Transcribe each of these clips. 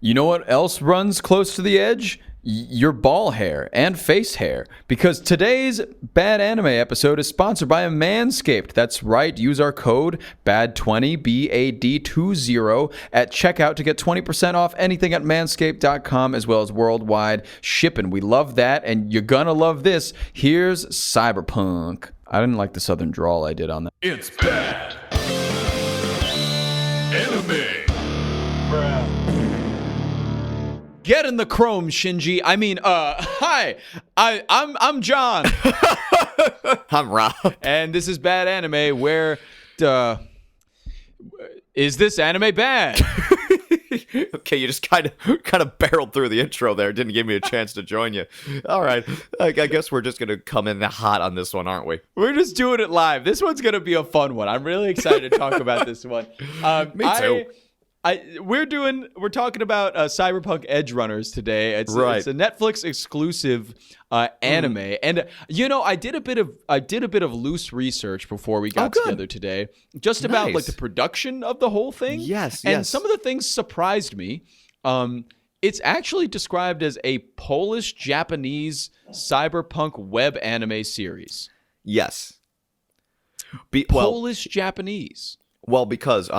You know what else runs close to the edge? Your ball hair and face hair. Because today's Bad Anime episode is sponsored by Manscaped. That's right. Use our code BAD20, BAD20 at checkout to get 20% off anything at manscaped.com as well as worldwide shipping. We love that, and you're gonna love this. Here's Cyberpunk. I didn't like the southern drawl I did on that. It's bad. Anime. Bruh. Get in the chrome, Shinji. Hi. I'm John. I'm Rob. And this is Bad Anime, where is this anime bad? Okay, you just kind of barreled through the intro there. Didn't give me a chance to join you. All right, I guess we're just gonna come in hot on this one, aren't we? We're just doing it live. This one's gonna be a fun one. I'm really excited to talk about this one. Me too. We're talking about Cyberpunk Edgerunners today. It's a Netflix exclusive anime, and I did a bit of loose research before we got together today, just about like the production of the whole thing. Yes. Some of the things surprised me. It's actually described as a Polish-Japanese cyberpunk web anime series. Yes. Polish-Japanese. Well, because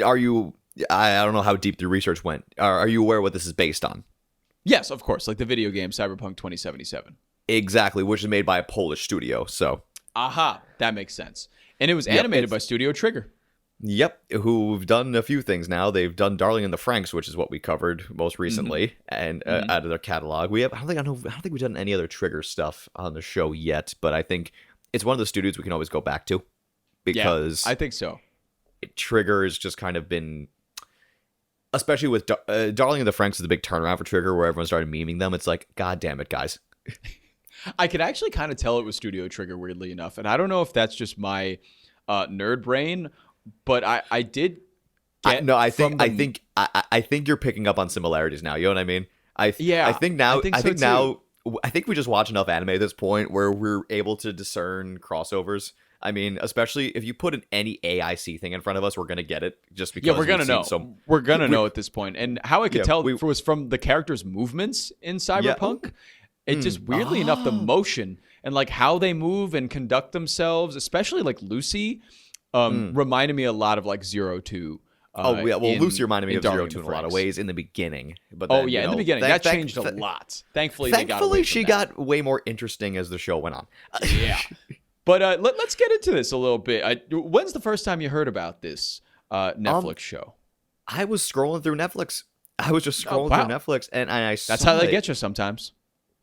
are you? I don't know how deep the research went. Are you aware what this is based on? Yes, of course. Like the video game Cyberpunk 2077. Exactly, which is made by a Polish studio. So, that makes sense. And it was animated by Studio Trigger. Yep, who've done a few things now. They've done Darling in the Franxx, which is what we covered most recently, and out of their catalog. I don't think we've done any other Trigger stuff on the show yet, but I think it's one of the studios we can always go back to because I think so. Trigger has just kind of been, especially with Darling in the Franxx is the big turnaround for Trigger, where everyone started memeing them. It's like, God damn it, guys. I could actually kind of tell it was Studio Trigger, weirdly enough, and I don't know if that's just my nerd brain, but I did. I think you're picking up on similarities now. You know what I mean? I think we just watch enough anime at this point where we're able to discern crossovers. I mean, especially if you put any AIC thing in front of us, we're gonna get it just because. Yeah, we're gonna know. We're gonna know at this point. And how I could tell was from the characters' movements in Cyberpunk. It just weirdly enough, the motion and like how they move and conduct themselves, especially like Lucy, reminded me a lot of like Zero Two. Lucy reminded me of Zero Two in a lot of ways in the beginning. But then, in the beginning, that changed a lot. Thankfully, she got way more interesting as the show went on. Yeah. But let's get into this a little bit. When's the first time you heard about this Netflix show? I was scrolling through Netflix. I was just scrolling through Netflix, and I saw That's how they get you sometimes.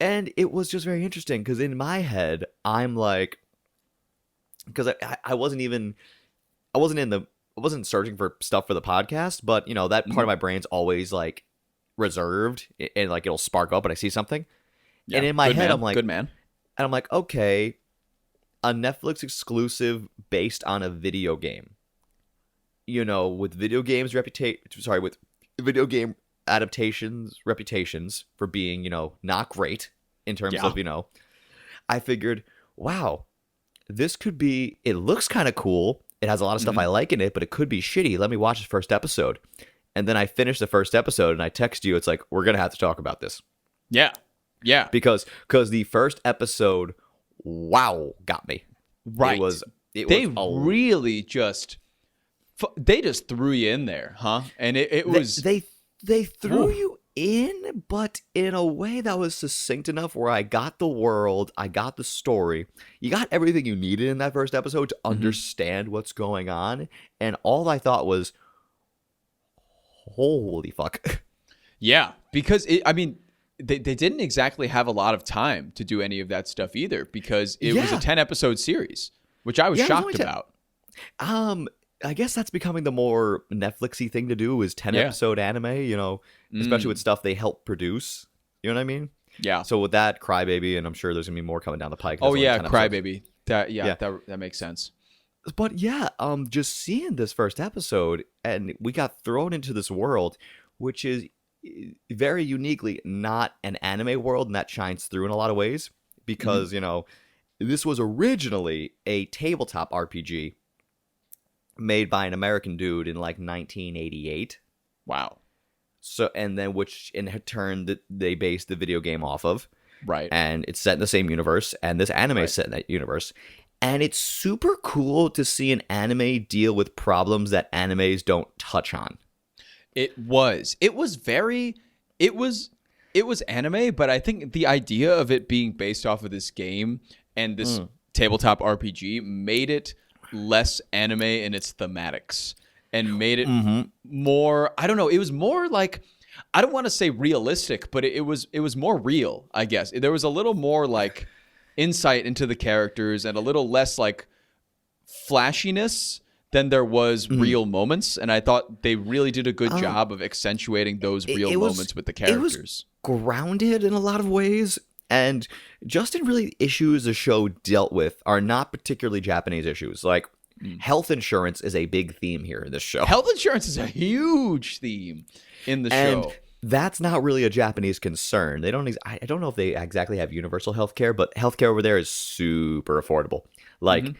And it was just very interesting, because in my head, I'm like... Because I wasn't searching for stuff for the podcast, but, that part of my brain's always, like, reserved, and, like, it'll spark up when I see something. Yeah, and in my head, I'm like... Good man. And I'm like, okay... A Netflix exclusive based on a video game. With video game adaptations reputations for being, not great in terms of, I figured, wow, this could be, it looks kind of cool. It has a lot of stuff I like in it, but it could be shitty. Let me watch the first episode. And then I finished the first episode and I text you. It's like, we're going to have to talk about this. Yeah. Yeah. Because the first episode, wow, got me. Right. They just threw you in there, huh? And it was... They threw you in, but in a way that was succinct enough where I got the world, I got the story. You got everything you needed in that first episode to understand what's going on. And all I thought was, holy fuck. Yeah, because, They didn't exactly have a lot of time to do any of that stuff either, because it was a 10-episode series, which I was shocked about. I guess that's becoming the more Netflix-y thing to do is 10-episode anime, especially with stuff they help produce. You know what I mean? Yeah. So with that, Crybaby, and I'm sure there's going to be more coming down the pike. Oh, yeah, Crybaby. That makes sense. But just seeing this first episode, and we got thrown into this world, which is very uniquely not an anime world, and that shines through in a lot of ways because this was originally a tabletop RPG made by an American dude in like 1988. Wow. So and then which in turn that they base the video game off of. Right. And it's set in the same universe, and this anime is set in that universe. And it's super cool to see an anime deal with problems that animes don't touch on. It was anime, but I think the idea of it being based off of this game and this tabletop RPG made it less anime in its thematics and made it more, I don't know, it was more like, I don't want to say realistic, but it was more real, I guess. There was a little more like insight into the characters and a little less like flashiness than there was real moments, and I thought they really did a good job of accentuating those real moments with the characters. It was grounded in a lot of ways, and just in really issues the show dealt with are not particularly Japanese issues. Like health insurance is a big theme here in this show. Health insurance is a huge theme in the show. That's not really a Japanese concern. They don't. I don't know if they exactly have universal healthcare, but healthcare over there is super affordable. Like,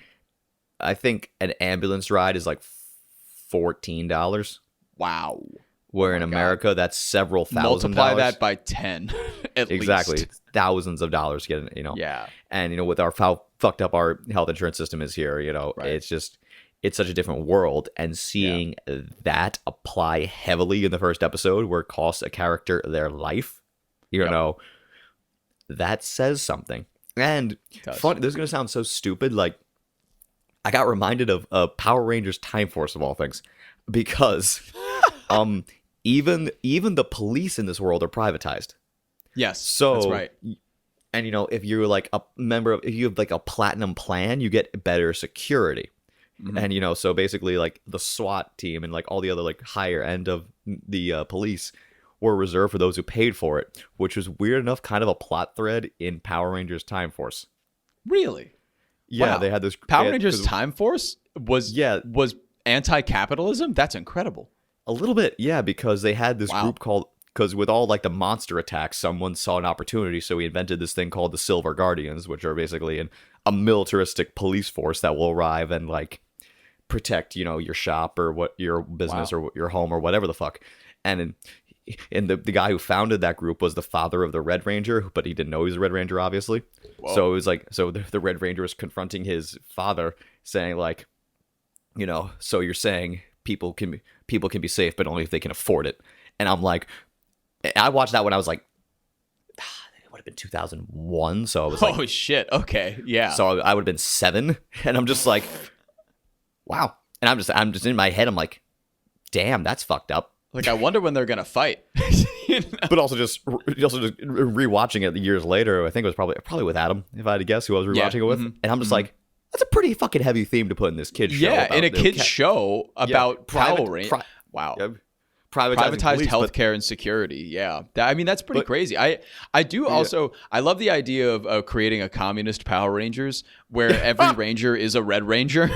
I think an ambulance ride is like $14. Wow. Where in America, that's several $1,000. Multiply that by 10, at exactly. least. It's thousands of dollars getting, Yeah. And, with how fucked up our health insurance system is here, it's just, it's such a different world. And seeing that apply heavily in the first episode where it costs a character their life, that says something. And funny, this is going to sound so stupid. Like, I got reminded of Power Rangers Time Force of all things, because even the police in this world are privatized. Yes, so that's right. And if you're like a member of, if you have like a platinum plan, you get better security. And so basically like the SWAT team and like all the other like higher end of the police were reserved for those who paid for it, which was weird enough kind of a plot thread in Power Rangers Time Force. Really? Yeah, wow. they had this Power Rangers Time Force was anti-capitalism. That's incredible. A little bit, yeah, because they had this group called, because with all like the monster attacks, someone saw an opportunity, so he invented this thing called the Silver Guardians, which are basically a militaristic police force that will arrive and like protect, your shop or what your business or your home or whatever the fuck. And the guy who founded that group was the father of the Red Ranger, but he didn't know he was a Red Ranger, obviously. Whoa. So it was like, the Red Ranger was confronting his father, saying like, so you're saying people can be safe, but only if they can afford it. And I'm like, I watched that when I was like, it would have been 2001. So I was like, oh shit, okay, yeah. So I would have been 7, and I'm just like, wow. And I'm just in my head, I'm like, damn, that's fucked up. Like, I wonder when they're gonna fight. But also just rewatching it years later, I think it was probably with Adam, if I had to guess, who I was rewatching it with. And I'm just like, that's a pretty fucking heavy theme to put in this kid's show. Yeah, in a kid's show about Power Rangers. Wow. Yeah, privatized healthcare and security. Yeah. That's pretty crazy. I do also, I love the idea of creating a communist Power Rangers where every Ranger is a Red Ranger.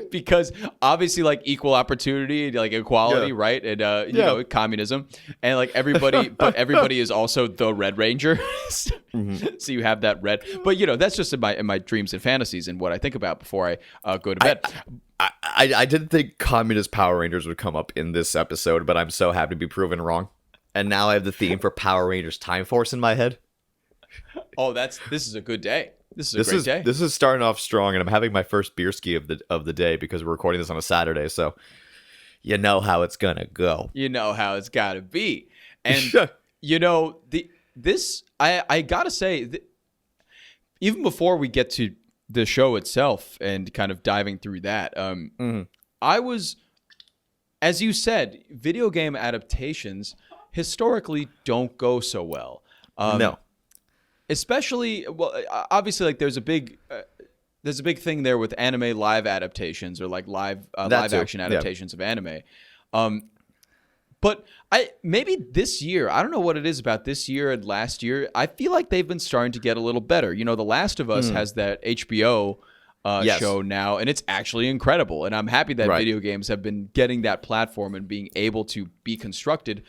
Because obviously like equal opportunity, like equality, right? And communism, and like everybody, but everybody is also the Red Ranger. So you have that red, but that's just in my dreams and fantasies and what I think about before I go to bed. I didn't think communist Power Rangers would come up in this episode, but I'm so happy to be proven wrong. And now I have the theme for Power Rangers Time Force in my head. Oh, this is a good day. This is a great day. This is starting off strong, and I'm having my first beer ski of the day because we're recording this on a Saturday, so you know how it's gonna go. You know how it's gotta be. And I gotta say, even before we get to the show itself and kind of diving through that, I was, as you said, video game adaptations historically don't go so well. No. Especially, obviously, like there's a big thing there with anime live adaptations or like live action adaptations of anime. But maybe this year, I don't know what it is about this year and last year. I feel like they've been starting to get a little better. The Last of Us has that HBO show now, and it's actually incredible. And I'm happy that video games have been getting that platform and being able to be constructed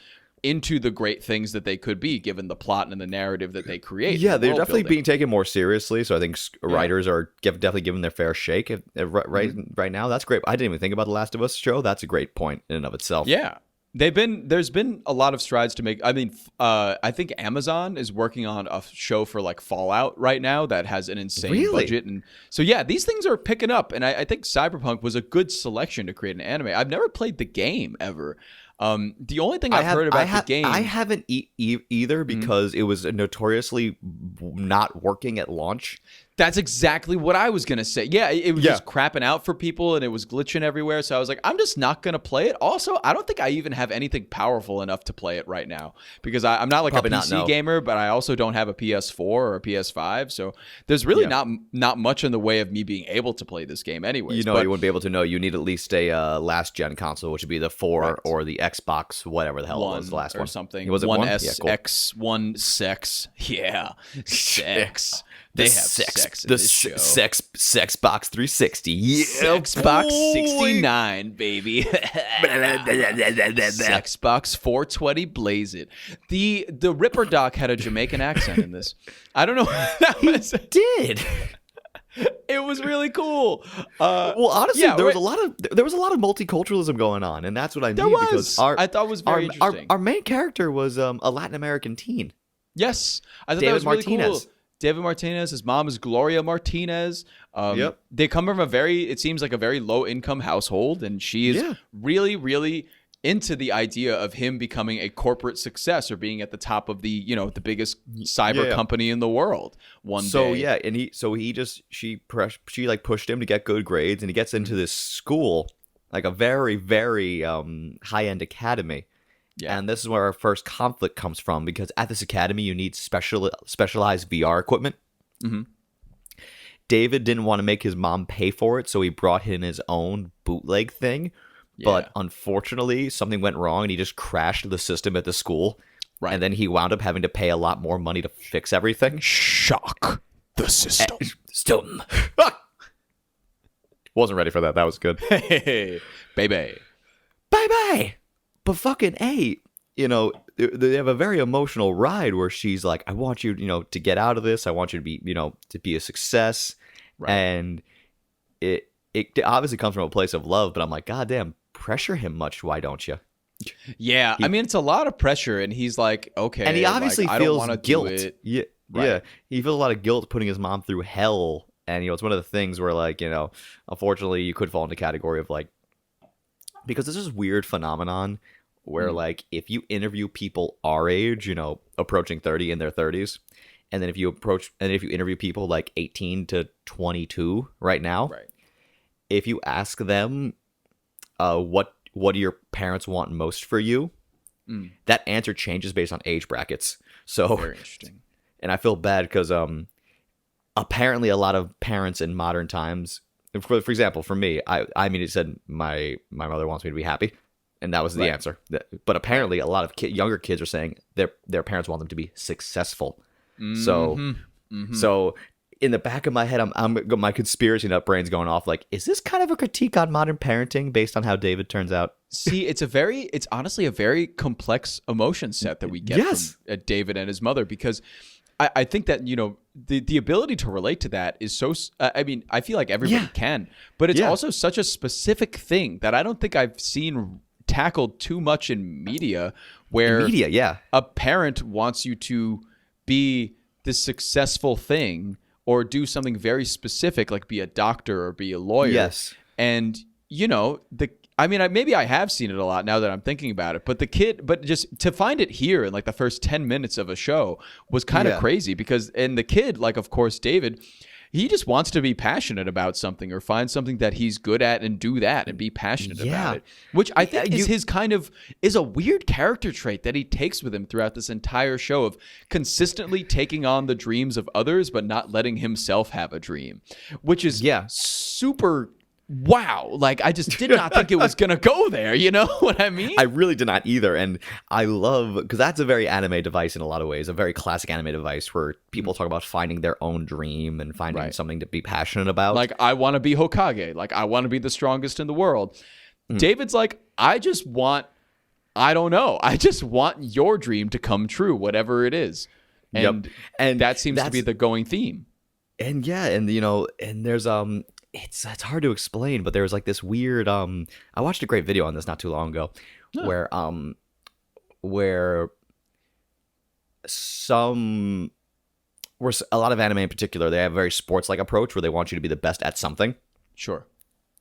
into the great things that they could be, given the plot and the narrative that they create. Yeah, they're definitely being taken more seriously. So I think writers are definitely given their fair shake right now. That's great. I didn't even think about the Last of Us show. That's a great point in and of itself. Yeah. There's been a lot of strides to make. I mean, I think Amazon is working on a show for like Fallout right now that has an insane budget, and so yeah, these things are picking up. And I think Cyberpunk was a good selection to create an anime. I've never played the game ever. The only thing I've heard about the game, I haven't either because it was notoriously not working at launch. That's exactly what I was going to say. Yeah, it was just crapping out for people and it was glitching everywhere. So I was like, I'm just not going to play it. Also, I don't think I even have anything powerful enough to play it right now because I'm not like Probably a PC gamer, but I also don't have a PS4 or a PS5. So there's really not much in the way of me being able to play this game anyways. You wouldn't be able to know. You need at least a last gen console, which would be the 4 or the Xbox, whatever the hell it was, the last one. Or something. Was it one one? S, Cool. X, one sex. Yeah. Sex. They have sex in the this show. Sex Box 360. Yeah, Xbox boy. 69, baby. Xbox 420, blaze it. The Ripper Doc had a Jamaican accent in this. I don't know. That did. It was really cool. Well, honestly, there was a lot of multiculturalism going on, and that's what I mean. There was. Because I thought it was very interesting. Our main character was a Latin American teen. Yes, I thought David that was really Martinez. cool. David Martinez. His mom is Gloria Martinez. They come from it seems like a very low income household, and she is really, really into the idea of him becoming a corporate success or being at the top of the biggest cyber company in the world one day. So yeah, and she like pushed him to get good grades, and he gets into this school, like a very, very high end academy. Yeah. And this is where our first conflict comes from, because at this academy you need specialized VR equipment. Mm-hmm. David didn't want to make his mom pay for it, so he brought in his own bootleg thing. Yeah. But unfortunately, something went wrong, and he just crashed the system at the school. Right. And then he wound up having to pay a lot more money to fix everything. Shock the system. Wasn't ready for that. That was good. Hey, baby. Bye-bye. But fucking A, they have a very emotional ride where she's like, I want you, to get out of this. I want you to be, to be a success. Right. And it obviously comes from a place of love, but I'm like, God damn, pressure him much. Why don't you? Yeah. I mean, it's a lot of pressure, and he's like, okay. And he obviously feels guilt. Yeah. Right. Yeah. He feels a lot of guilt putting his mom through hell. And, it's one of the things where, like, unfortunately you could fall into the category of like, because this is a weird phenomenon where, like, if you interview people our age, approaching 30 in their 30s, and then if you interview people like 18 to 22 right now, if you ask them, what do your parents want most for you, that answer changes based on age brackets. So very interesting. And I feel bad because apparently a lot of parents in modern times. For example, for me, I mean, it said my mother wants me to be happy, and that was the answer. But apparently, a lot of younger kids are saying their parents want them to be successful. Mm-hmm. So in the back of my head, my conspiracy nut brain's going off. Like, is this kind of a critique on modern parenting based on how David turns out? See, it's honestly a very complex emotion set that we get from David and his mother, because I think that, the ability to relate to that is so, I mean, I feel like everybody can, but it's also such a specific thing that I don't think I've seen tackled too much in media, where a parent wants you to be this successful thing or do something very specific, like be a doctor or be a lawyer. Yes. And, maybe I have seen it a lot now that I'm thinking about it, but just to find it here in like the first 10 minutes of a show was kind of crazy, because, and the kid, like, of course, David, he just wants to be passionate about something or find something that he's good at and do that and be passionate about it, which I think is a weird character trait that he takes with him throughout this entire show, of consistently taking on the dreams of others, but not letting himself have a dream, which is super. Wow, like, I just did not think it was gonna go there. You know what I mean? I really did not either, and I love, because that's a very anime device in a lot of ways, a very classic anime device where people talk about finding their own dream and finding something to be passionate about. Like, I want to be Hokage. Like, I want to be the strongest in the world. David's like, I just want your dream to come true, whatever it is. And that seems to be the going theme. And and there's it's hard to explain, but there was like this weird I watched a great video on this not too long ago, where some where a lot of anime in particular, they have a very sports like approach where they want you to be the best at something. Sure.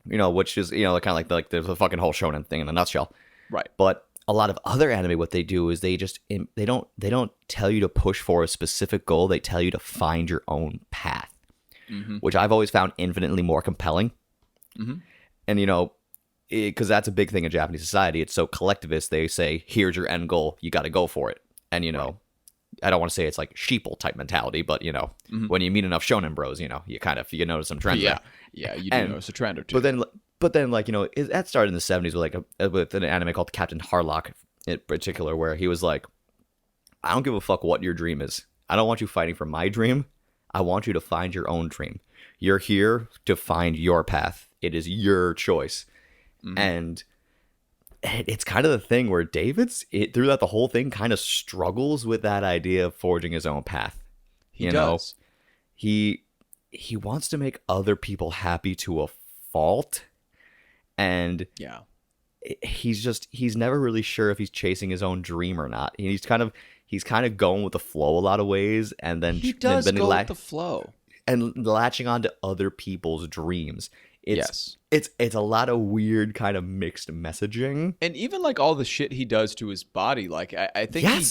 Which is kind of like the fucking whole shonen thing in a nutshell. Right. But a lot of other anime, what they do is they don't tell you to push for a specific goal. They tell you to find your own path, which I've always found infinitely more compelling. And because that's a big thing in Japanese society. It's so collectivist. They say, "Here's your end goal. You got to go for it." And right. I don't want to say it's like sheeple type mentality, but when you meet enough shonen bros, you notice some trends. Yeah, you do notice a trend or two. But then that started in the 70s with an anime called Captain Harlock in particular, where he was like, "I don't give a fuck what your dream is. I don't want you fighting for my dream. I want you to find your own dream. You're here to find your path. It is your choice." And it's kind of the thing where throughout the whole thing, kind of struggles with that idea of forging his own path. He does. He wants to make other people happy to a fault. And he's never really sure if he's chasing his own dream or not. He's kind of going with the flow a lot of ways, and then he does go with the flow and latching on to other people's dreams. It's a lot of weird kind of mixed messaging, and even like all the shit he does to his body. Like I think he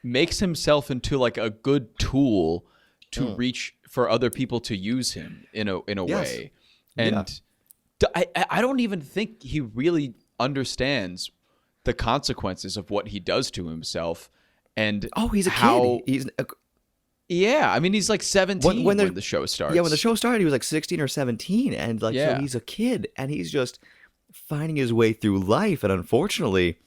makes himself into like a good tool to reach for other people to use him in a way, and. I don't even think he really understands the consequences of what he does to himself. And he's a kid. I mean, he's like 17 when the show starts. Yeah, when the show started, he was like 16 or 17, and so he's a kid, and he's just finding his way through life. And unfortunately,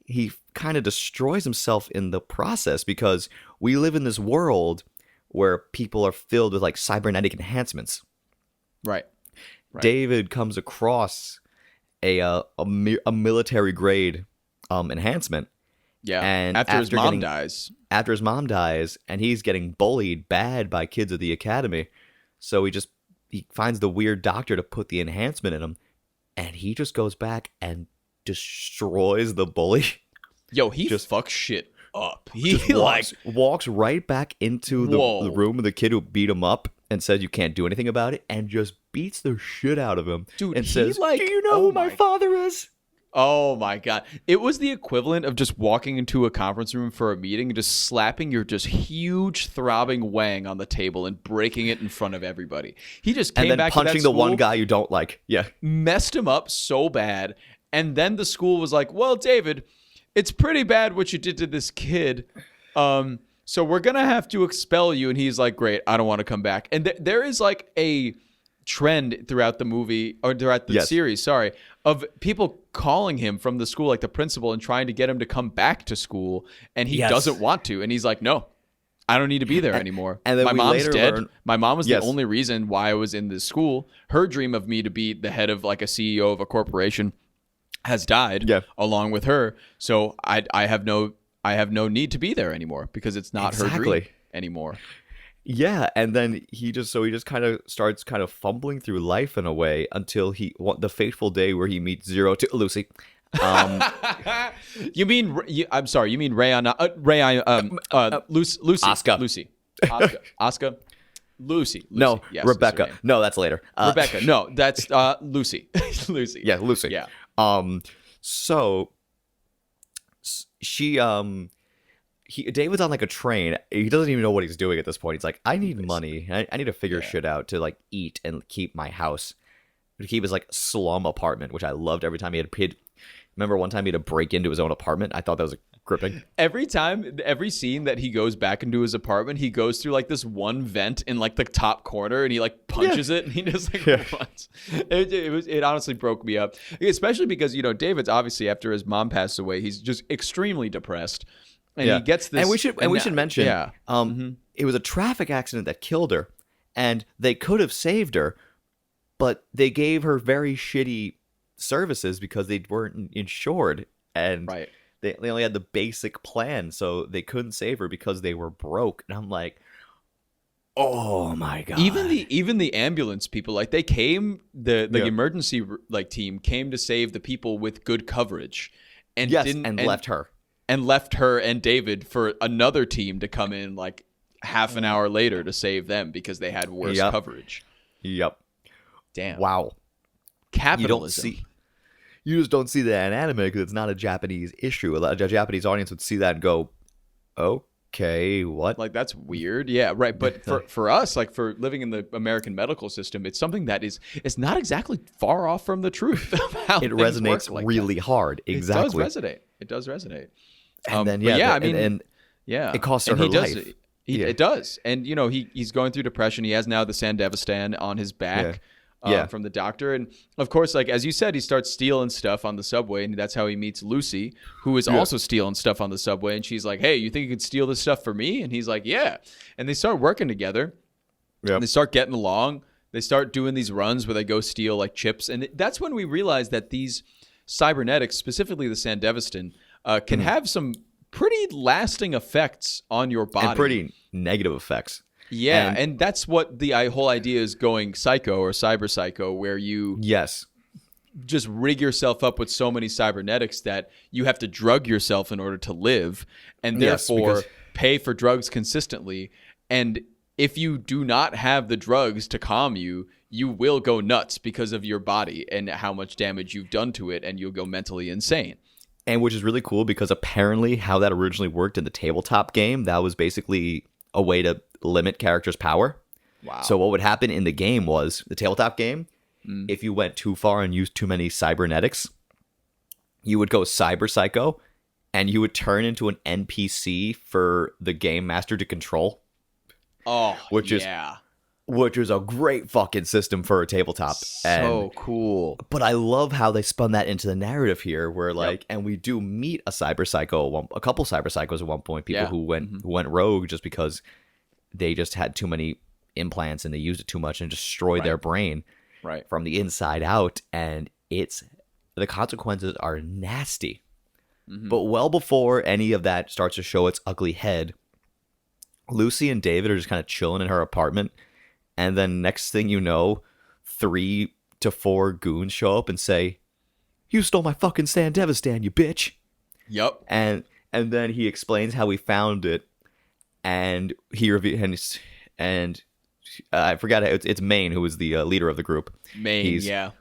he kind of destroys himself in the process, because we live in this world where people are filled with like cybernetic enhancements. Right. David comes across a military grade enhancement. Yeah. And after his mom dies. After his mom dies, and he's getting bullied bad by kids at the academy. So he finds the weird doctor to put the enhancement in him, and he just goes back and destroys the bully. Yo, he fucks shit up. He walks right back into the room of the kid who beat him up and said you can't do anything about it, and just beats the shit out of him. Dude, and says, "Do you know who my father is?" Oh my God. It was the equivalent of just walking into a conference room for a meeting and just slapping your just huge throbbing wang on the table and breaking it in front of everybody. He just came back to that punching school, the one guy you don't like. Yeah. Messed him up so bad. And then the school was like, "Well, David, it's pretty bad what you did to this kid. So we're going to have to expel you." And he's like, "Great, I don't want to come back." And there is like a trend throughout the movie, or throughout the series, of people calling him from the school, like the principal, and trying to get him to come back to school. And he doesn't want to. And he's like, "No, I don't need to be there anymore. And then my mom's dead. My mom was the Yes. only reason why I was in this school. Her dream of me to be the head of like a CEO of a corporation has died along with her. So I have no need to be there anymore, because it's not her dream anymore." Yeah, and then he just kind of starts kind of fumbling through life in a way until the fateful day where he meets Lucy. You mean Lucy? Asuka. Lucy. Asuka. Lucy. No, yes, Rebecca. No, that's later. Rebecca. No, that's Lucy. Lucy. Yeah, Lucy. Yeah. So she David's on like a train. He doesn't even know what he's doing at this point. He's like, "I need money. I need to figure shit out to like eat and keep my house, to keep his like slum apartment," which I loved. Every time remember one time he had to break into his own apartment. I thought that was gripping. Every scene that he goes back into his apartment, he goes through like this one vent in like the top corner, and he like punches it, and he just like runs. It honestly broke me up, especially because David's obviously, after his mom passed away, he's just extremely depressed. And he gets this, and we should mention, it was a traffic accident that killed her, and they could have saved her, but they gave her very shitty services because they weren't insured, and they only had the basic plan, so they couldn't save her because they were broke. And I'm like, oh my God! Even the ambulance people, like they came, the emergency like team came to save the people with good coverage. and yes, didn't and left her. And left her and David for another team to come in like half an hour later to save them because they had worse coverage. Yep. Damn. Wow. Capitalism. You just don't see that in anime because it's not a Japanese issue. A Japanese audience would see that and go, okay, what? Like, that's weird. Yeah, right. But for us, like for living in the American medical system, it's something that it's not exactly far off from the truth of how it things resonates work like really hard. Exactly. It does resate. And then, it costs her and her life. It does. And, you know, he's going through depression. He has now the Sandevistan on his back. From the doctor. And of course, like as you said, he starts stealing stuff on the subway, and that's how he meets Lucy, who is also stealing stuff on the subway. And she's like, hey, you think you could steal this stuff for me? And he's like, yeah. And they start working together. And they start getting along. They start doing these runs where they go steal like chips. And that's when we realize that these cybernetics, specifically the Sandevistan, can have some pretty lasting effects on your body. And pretty negative effects. Yeah, and that's what the whole idea is, going psycho or cyber psycho, where you just rig yourself up with so many cybernetics that you have to drug yourself in order to live, and therefore pay for drugs consistently. And if you do not have the drugs to calm you, you will go nuts because of your body and how much damage you've done to it, and you'll go mentally insane. And which is really cool because apparently how that originally worked in the tabletop game, that was basically a way to limit characters' power. Wow. So what would happen in the game was, the tabletop game, if you went too far and used too many cybernetics, you would go cyber psycho, and you would turn into an NPC for the game master to control. Oh, which is a great fucking system for a tabletop. So cool. But I love how they spun that into the narrative here, where like, and we do meet a cyber psycho, a couple cyber psychos at one point, people who went rogue just because they just had too many implants and they used it too much and destroyed their brain from the inside out. And the consequences are nasty. But well before any of that starts to show its ugly head, Lucy and David are just kind of chilling in her apartment. And then next thing you know, 3 to 4 goons show up and say, "You stole my fucking Sandevistan, you bitch." Yep. And then he explains how he found it, and I forgot it's Maine, who was the leader of the group. Maine,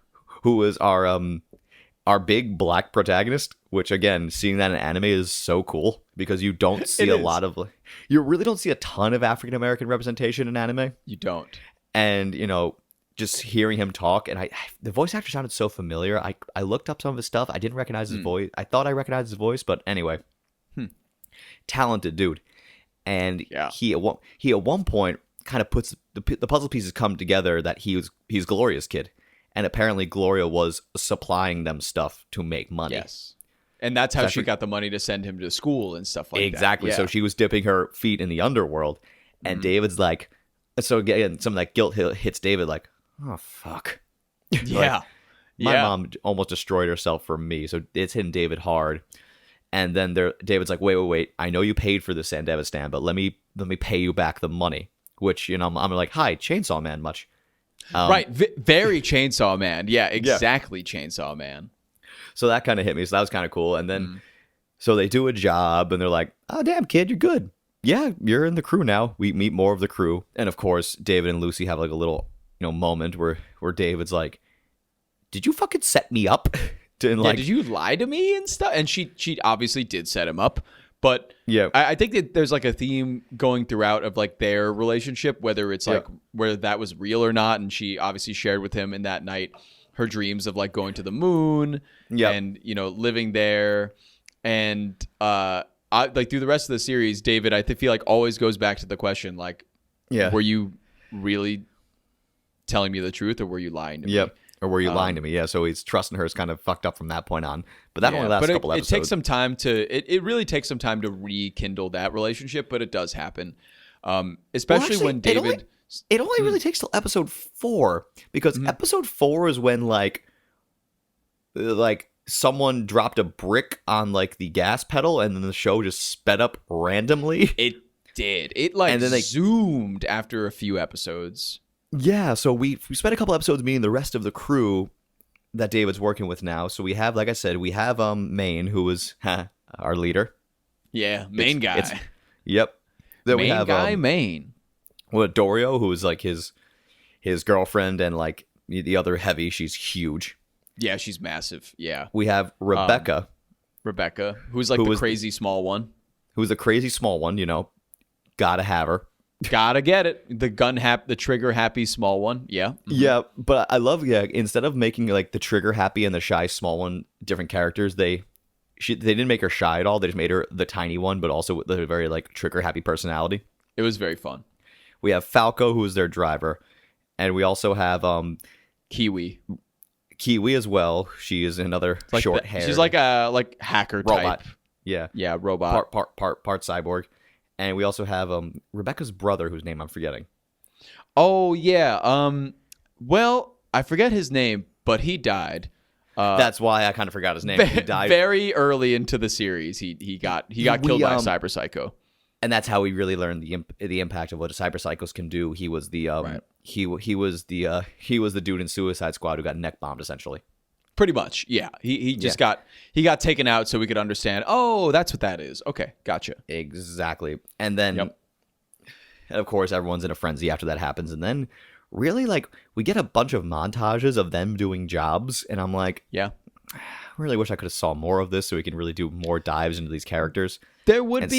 who was our big black protagonist. Which again, seeing that in anime is so cool because you don't see you really don't see a ton of African American representation in anime. You don't. And just hearing him talk, and the voice actor sounded so familiar. I looked up some of his stuff. I didn't recognize his voice. I thought I recognized his voice, but anyway, talented dude. And he at one point kind of puts the puzzle pieces come together that he's Gloria's kid, and apparently Gloria was supplying them stuff to make money. Yes. And that's how she got the money to send him to school and stuff like that. Exactly. So she was dipping her feet in the underworld, and David's like, so again, some of that guilt hits David like, oh, fuck. Yeah. My mom almost destroyed herself for me. So it's hitting David hard. And then David's like, wait. I know you paid for the Sandevistan, but let me pay you back the money. Which, I'm like, hi, Chainsaw Man much. Right. Very Chainsaw Man. Yeah, exactly. Chainsaw Man. So that kind of hit me. So that was kind of cool. And then, so they do a job and they're like, oh, damn, kid, you're good. Yeah, you're in the crew now. We meet more of the crew. And of course, David and Lucy have like a little, moment where David's like, did you fucking set me up? Did you lie to me and stuff? And she obviously did set him up. But I think that there's like a theme going throughout of like their relationship, whether it's like whether that was real or not. And she obviously shared with him in that night her dreams of like going to the moon and, living there. And like through the rest of the series, David, I feel like always goes back to the question, like, were you really telling me the truth, or were you lying to me? Or were you lying to me? Yeah, so he's trusting her is kind of fucked up from that point on. But that only lasts a couple episodes. It takes some time it really takes some time to rekindle that relationship, but it does happen. Especially when David... It only really takes till episode 4, because episode 4 is when like someone dropped a brick on like the gas pedal, and then the show just sped up randomly. It did. It like and then they zoomed after a few episodes. Yeah, so we spent a couple episodes meeting the rest of the crew, that David's working with now. So we have, like I said, we have Maine, who was our leader. Yeah, main guy. Yep. Then we Main have guy, Maine. Dorio, who is like his girlfriend, and like the other heavy. She's huge. Yeah, she's massive. Yeah. We have Rebecca, who's like the crazy small one. Who's the crazy small one. Gotta have her. Gotta get it. The trigger happy small one. Yeah. Mm-hmm. Yeah, but I love instead of making like the trigger happy and the shy small one different characters, they didn't make her shy at all. They just made her the tiny one, but also with the very like trigger happy personality. It was very fun. We have Falco, who is their driver, and we also have Kiwi as well. She is another short hair. She's like a hacker robot. type. Yeah, robot. Part cyborg. And we also have Rebecca's brother, whose name I'm forgetting. Oh yeah. Well, I forget his name, but he died. That's why I kind of forgot his name. He died very early into the series. He got killed by a cyber psycho. And that's how we really learned the impact of what cyber psychos can do. He was the he was the dude in Suicide Squad who got neck bombed essentially. Pretty much, yeah. He just got taken out so we could understand. Oh, that's what that is. Okay, gotcha. Exactly. And then, of course, everyone's in a frenzy after that happens. And then, really, like, we get a bunch of montages of them doing jobs, and I'm like, yeah, I really wish I could have saw more of this so we can really do more dives into these characters. There would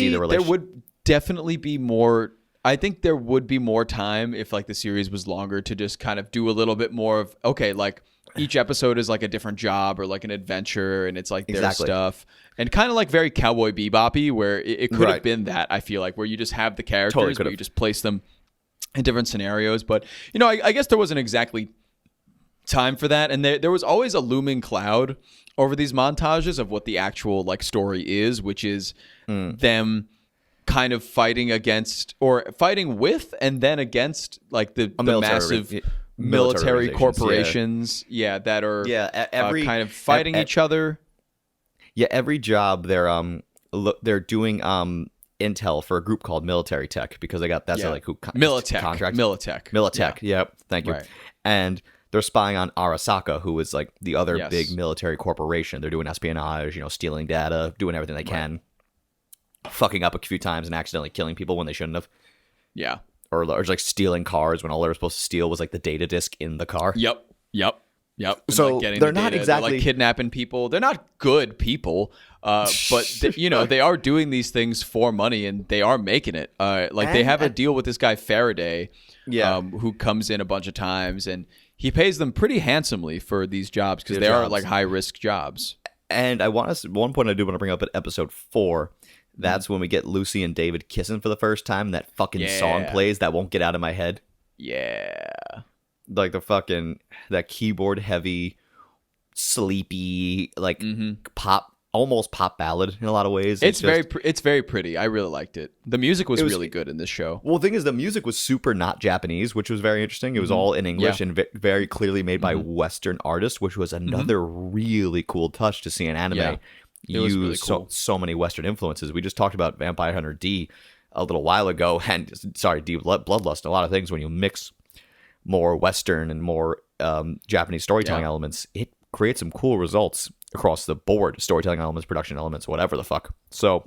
definitely be more. I think there would be more time if like the series was longer to just kind of do a little bit more of like. Each episode is like a different job or like an adventure, and it's like their stuff, and kind of like very Cowboy Bebop-y, where it could have been that, I feel like, where you just have the characters, but you just place them in different scenarios. But I guess there wasn't exactly time for that, and there was always a looming cloud over these montages of what the actual like story is, which is them kind of fighting against or fighting with and then against like the massive military corporations that are kind of fighting each other. Every job they're doing intel for a group called Military Tech, because that's like who Militech. Yep, thank you. Right. And they're spying on Arasaka, who is like the other big military corporation. They're doing espionage, stealing data, doing everything they can, fucking up a few times and accidentally killing people when they shouldn't have. Yeah. Or like stealing cars when all they were supposed to steal was like the data disk in the car. Yep. So like they're not exactly like kidnapping people. They're not good people, but they are doing these things for money, and they are making it. They have a deal with this guy Faraday, who comes in a bunch of times, and he pays them pretty handsomely for these jobs because they are like high risk jobs. And one point I do want to bring up at episode 4. That's when we get Lucy and David kissing for the first time. That fucking song plays that won't get out of my head. Yeah. Like that keyboard heavy, sleepy, like almost pop ballad in a lot of ways. It's very pretty. I really liked it. The music was really good in this show. Well, the thing is, the music was super not Japanese, which was very interesting. It was all in English and very clearly made by Western artists, which was another really cool touch to see an anime. Yeah. It was really cool. so many Western influences. We just talked about Vampire Hunter D a little while ago, and D Bloodlust. A lot of things when you mix more Western and more Japanese storytelling elements, it creates some cool results across the board. Storytelling elements, production elements, whatever the fuck. So,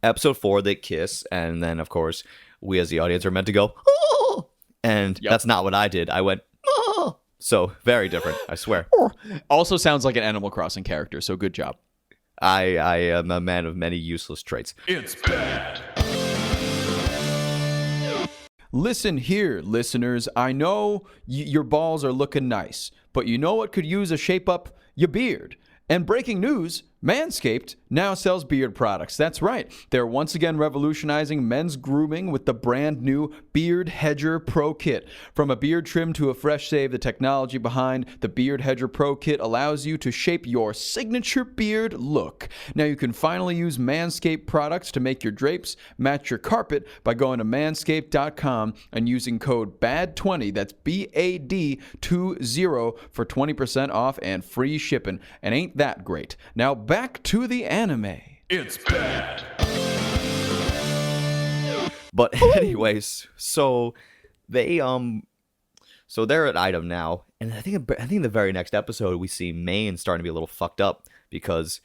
episode 4, they kiss, and then of course we as the audience are meant to go, oh! And that's not what I did. I went, oh! So very different, I swear. Also sounds like an Animal Crossing character, so good job. I am a man of many useless traits. It's bad. Listen here, listeners. I know your balls are looking nice, but you know what could use a shape up? Your beard. And breaking news, Manscaped now sells beard products. That's right. They're once again revolutionizing men's grooming with the brand new Beard Hedger Pro Kit. From a beard trim to a fresh shave, the technology behind the Beard Hedger Pro Kit allows you to shape your signature beard look. Now you can finally use Manscaped products to make your drapes match your carpet by going to manscaped.com and using code BAD20, that's BAD20, for 20% off and free shipping. And ain't that great? Now back to the anime. It's bad. But anyways, so they So they're at item now, and I think the very next episode we see Maine starting to be a little fucked up because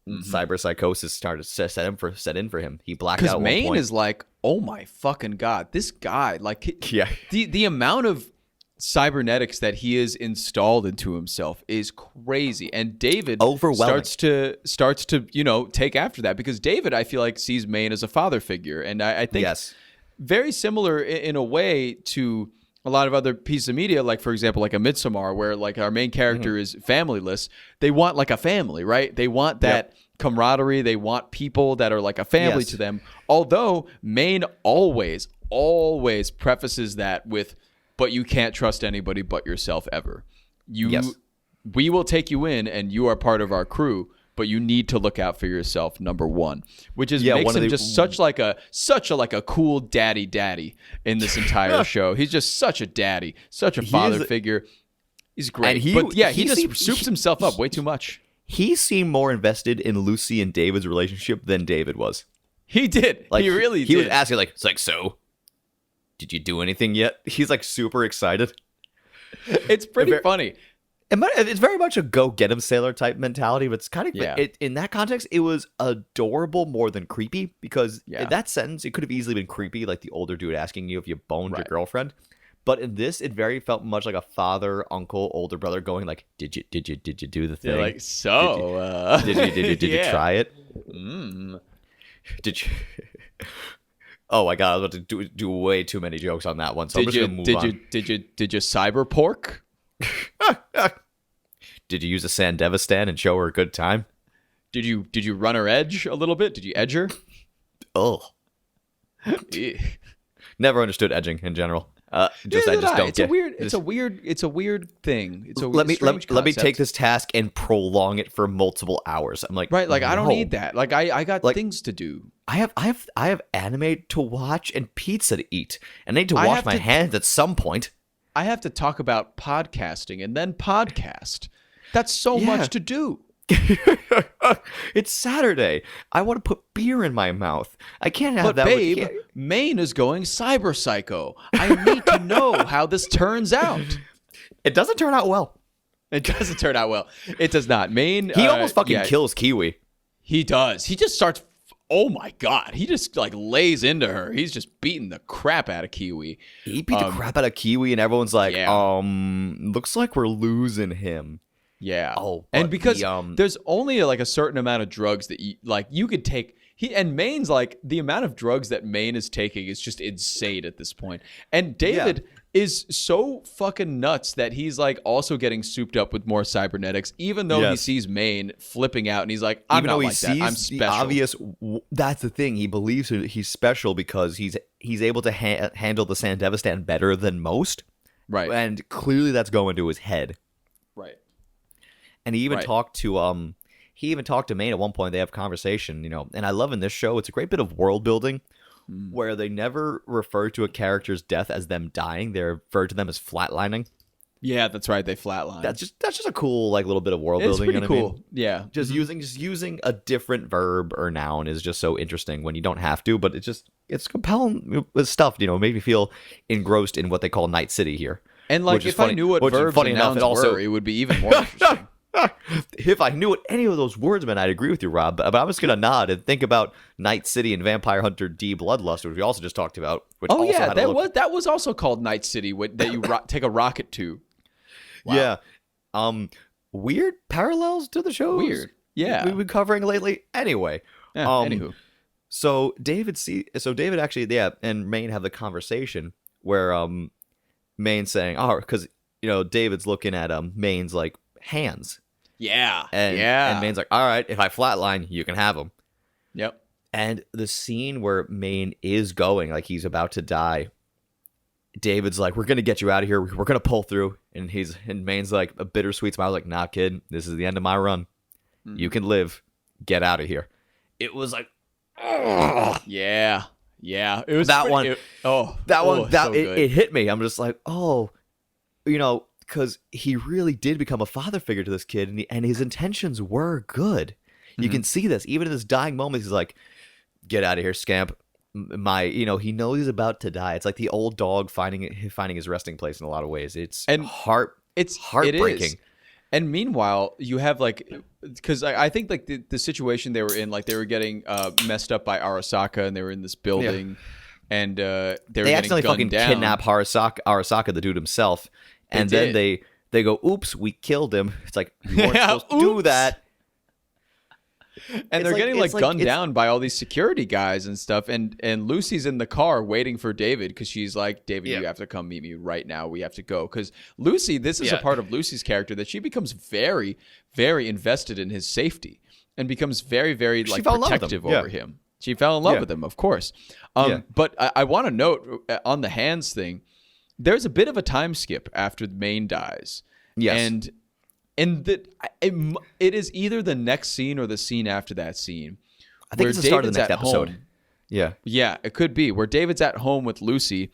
cyber psychosis started to set in for him. He blacked out Because at one Maine point. is like, oh my fucking god, this guy, like, Yeah. the amount of cybernetics that he is installed into himself is crazy, and David Overwhelming. starts to take after that, because David, I feel like, sees Maine as a father figure, and I think Yes. very similar in a way to a lot of other pieces of media, like, for example, like a Midsommar, where like our main character is familyless. They want like a family, right? They want that camaraderie. They want people that are like a family Yes. to them. Although Maine always prefaces that with, but you can't trust anybody but yourself ever. We will take you in and you are part of our crew, but you need to look out for yourself, number one, which is makes him just such a cool daddy in this entire show. He's just such a daddy, such a father figure. He's great. And he just soups himself up way too much. He seemed more invested in Lucy and David's relationship than David was. He did. Like, he really did. He was asking like, so did you do anything yet? He's like super excited. It's pretty funny. It's very much a go get him sailor type mentality, but it's kind of in that context, it was adorable more than creepy, because in that sentence, it could have easily been creepy, like the older dude asking you if you boned your girlfriend. But in this, it very felt much like a father, uncle, older brother going like, "Did you do the thing? They're like, so did you try it? Did you?" Oh my god, I was about to do way too many jokes on that one, so I'm just gonna move on. Did you cyber pork? Did you use a Sandevistan and show her a good time? Did you run her edge a little bit? Did you edge her? Oh, never understood edging in general. I just don't get. It's a weird thing. It's a let me strange take this task and prolong it for multiple hours. I'm like, right, like, I don't no. need that. Like, I got things to do. I have anime to watch and pizza to eat, and I need to wash my hands at some point. I have to talk about podcasting and then podcast. That's so much to do. It's Saturday. I want to put beer in my mouth. I can't have that. But babe, Maine is going cyber psycho. I need to know how this turns out. It doesn't turn out well. It doesn't turn out well. It does not. Maine. He almost fucking kills Kiwi. He does. He just starts. Oh my god. He just like lays into her. He's just beating the crap out of Kiwi. He beat the crap out of Kiwi, and everyone's like, looks like we're losing him. Yeah. Oh, and because there's only like a certain amount of drugs that you could take. And Maine's like, the amount of drugs that Maine is taking is just insane at this point. And David is so fucking nuts that he's like also getting souped up with more cybernetics, even though he sees Maine flipping out, and he's like, I'm not like that. I'm special. That's the thing. He believes he's special because he's able to handle the Sandevistan better than most. Right. And clearly that's going to his head. Right. And he even talked to Maine at one point. They have a conversation, and I love in this show, it's a great bit of world building where they never refer to a character's death as them dying. They refer to them as flatlining. Yeah, that's right. They flatline. That's just a cool like little bit of world it's building. It's pretty cool. I mean? Yeah. Just using a different verb or noun is just so interesting when you don't have to, but it's compelling stuff. It made me feel engrossed in what they call Night City here. And like, if I knew what verbs and nouns were, it would be even more interesting. If I knew what any of those words meant, I'd agree with you, Rob. But I'm just going to nod and think about Night City and Vampire Hunter D Bloodlust, which we also just talked about. Which that was also called Night City, that you take a rocket to. Wow. Yeah. Weird parallels to the shows. Weird. Yeah. We've been covering lately. Anyway. Anywho. So David actually, and Maine have the conversation where Maine's saying, because David's looking at Maine's like hands. Yeah. And Maine's like, all right, if I flatline, you can have them. Yep. And the scene where Maine is going, like he's about to die, David's like, we're going to get you out of here. We're going to pull through. And Maine's like a bittersweet smile, like, nah, kid, this is the end of my run. You can live. Get out of here. It was like, yeah. It was that one. It hit me. I'm just like, because he really did become a father figure to this kid, and his intentions were good. You can see this even in his dying moments. He's like, "Get out of here, scamp! he knows he's about to die. It's like the old dog finding his resting place in a lot of ways. It's It's heartbreaking. It is. And meanwhile, you have because I think like the situation they were in, like they were getting messed up by Arasaka, and they were in this building, and they were They accidentally fucking kidnap Arasaka, the dude himself, and then they go, "Oops, we killed him." It's like you weren't supposed to do that. And they're getting gunned down by all these security guys and stuff. And Lucy's in the car waiting for David because she's like, David, you have to come meet me right now. We have to go. Because Lucy, this is a part of Lucy's character that she becomes very, very invested in his safety and becomes very, very protective over him. She fell in love with him, of course. But I want to note on the hands thing, there's a bit of a time skip after Maine dies. Yes. And it is either the next scene or the scene after that scene. I think it's the start of the next episode. Yeah, it could be. Where David's at home with Lucy,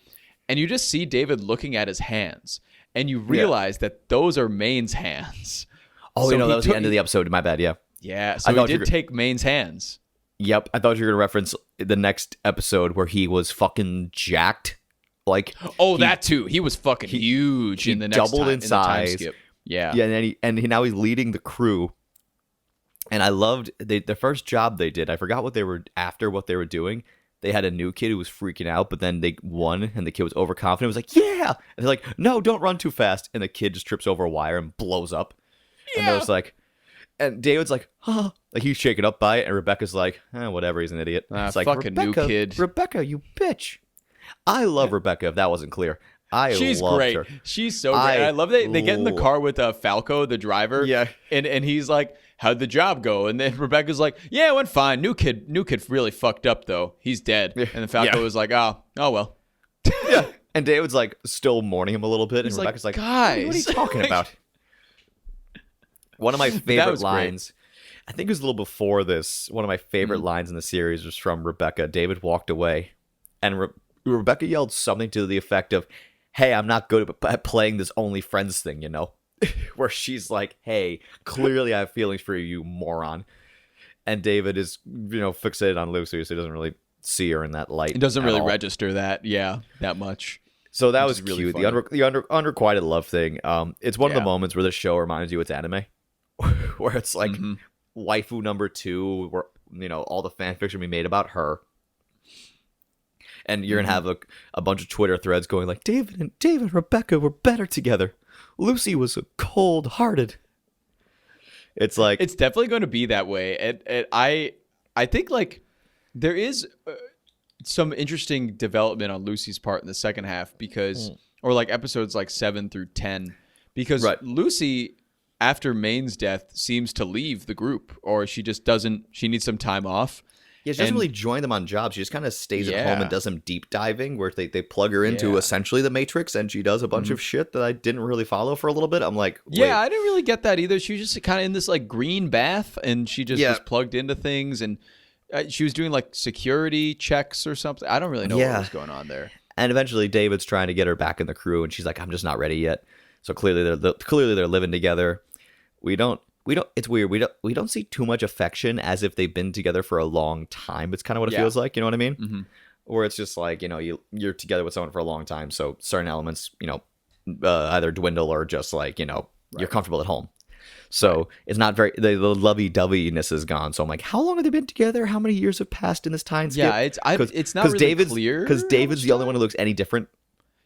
and you just see David looking at his hands, and you realize that those are Maine's hands. Oh, that was the end of the episode. My bad, yeah. Yeah, so he did take Maine's hands. Yep, I thought you were going to reference the next episode where he was fucking jacked. That too. He was fucking huge in the next doubled in size. In the time skip. Yeah, and now he's leading the crew, and I loved the first job they did. I forgot what they were doing. They had a new kid who was freaking out, but then they won, and the kid was overconfident. It was like, yeah, and they're like, no, don't run too fast, and the kid just trips over a wire and blows up. And there was and David's like, huh, like he's shaken up by it, and Rebecca's like, whatever, he's an idiot. It's like, fucking new kid, Rebecca, you bitch. I love Rebecca. If that wasn't clear. She's great. Her. She's so great. I love they get in the car with Falco, the driver. Yeah. And he's like, how'd the job go? And then Rebecca's like, yeah, it went fine. New kid really fucked up though. He's dead. And then Falco was like, oh well. Yeah. And David's like still mourning him a little bit. He's and Rebecca's like, guys, what are you talking about? One of my favorite lines, I think it was a little before this, one of my favorite lines in the series was from Rebecca. David walked away, and Rebecca yelled something to the effect of, hey, I'm not good at playing this only friends thing, where she's like, hey, clearly I have feelings for you, moron. And David is, fixated on Lucy, so he doesn't really see her in that light. It doesn't really register that much. So that was cute. Really the unrequited love thing. It's one of the moments where the show reminds you it's anime, where it's like waifu number 2, where all the fan fiction we made about her. And you're going to have a bunch of Twitter threads going like, David and Rebecca were better together. Lucy was cold-hearted. It's like... It's definitely going to be that way. And I think there is some interesting development on Lucy's part in the second half because... Or episodes 7 through 10. Because Lucy, after Maine's death, seems to leave the group. Or she just doesn't... She needs some time off. Yeah, she doesn't really join them on jobs. She just kind of stays at home and does some deep diving where they plug her into essentially the Matrix, and she does a bunch of shit that I didn't really follow for a little bit. I'm like, wait. Yeah, I didn't really get that either. She was just kind of in this green bath, and she just was plugged into things, and she was doing security checks or something. I don't really know what was going on there. And eventually David's trying to get her back in the crew, and she's like, I'm just not ready yet. So clearly they're living together. It's weird. We don't see too much affection as if they've been together for a long time. It's kind of what it feels like. You know what I mean? Mm-hmm. Or it's just like, you're together with someone for a long time. So certain elements, either dwindle or just you're comfortable at home. So it's not very, the lovey-doveyness is gone. So I'm like, how long have they been together? How many years have passed in this time skip? Yeah, it's not really clear. Because David's the only one who looks any different.